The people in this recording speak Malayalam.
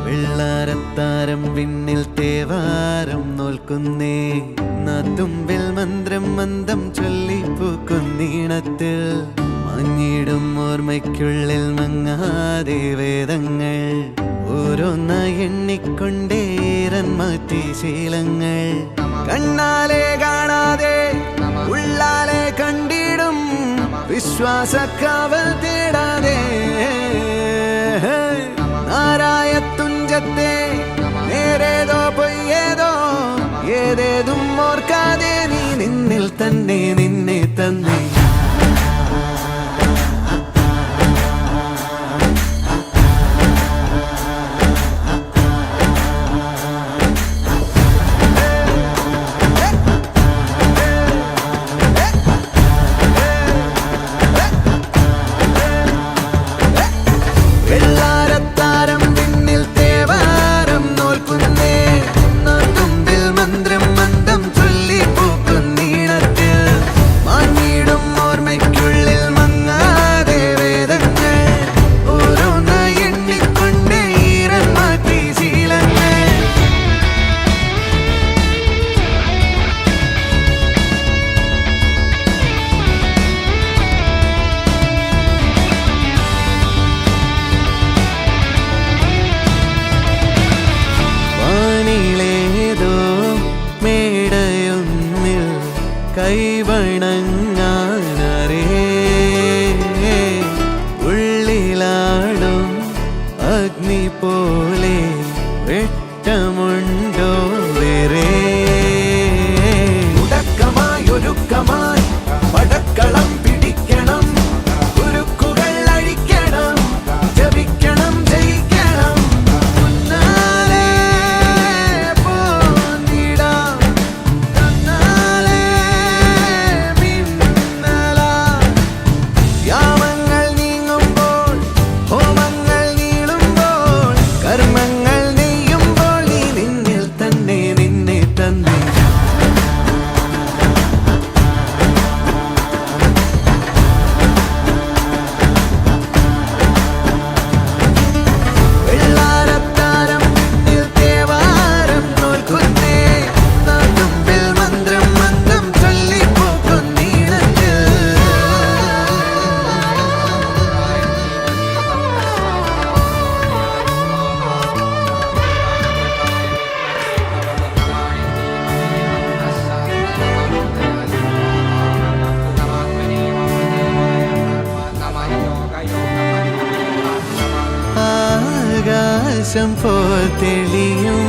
വെള്ളാരത്താരം വിണ്ണിൽ തേവാരം നോൽക്കുന്നേ തുമ്പിൽ മന്ത്രം മന്ദം ചൊല്ലിപ്പൂക്കുന്നീണത്തിൽ മഞ്ഞിടും ഓർമ്മയ്ക്കുള്ളിൽ മങ്ങാതെ വേദങ്ങൾ ഓരോന്നായി എണ്ണിക്കൊണ്ടേരൻ മാറ്റി ശീലങ്ങൾ കണ്ണാലെ കാണാതെ ഉള്ളാലെ കണ്ടിടും വിശ്വാസക്കാവൽ തേടാതെ നാരായ തുഞ്ചത്തെ നേരേതോ പൊയ്യേതോ ഏതേതും ഓർക്കാതെ നീ നിന്നിൽ തന്നെ നിന്നെ തന്നെ കൈവണങ്ങാനരേ ഉള്ളിലാടും അഗ്നി പോലെ വെട്ടമുണ്ടോ വേറെ ഉടക്കമായൊരുക്കമായി പടക്കളം പിടിക്കണം ഉരുക്കുകൾ അഴിക്കണം ജപിക്കണം ജയിക്കണം മുന്നാലെ പോന്നിടാം ആകാശം പോൽ തെളിയും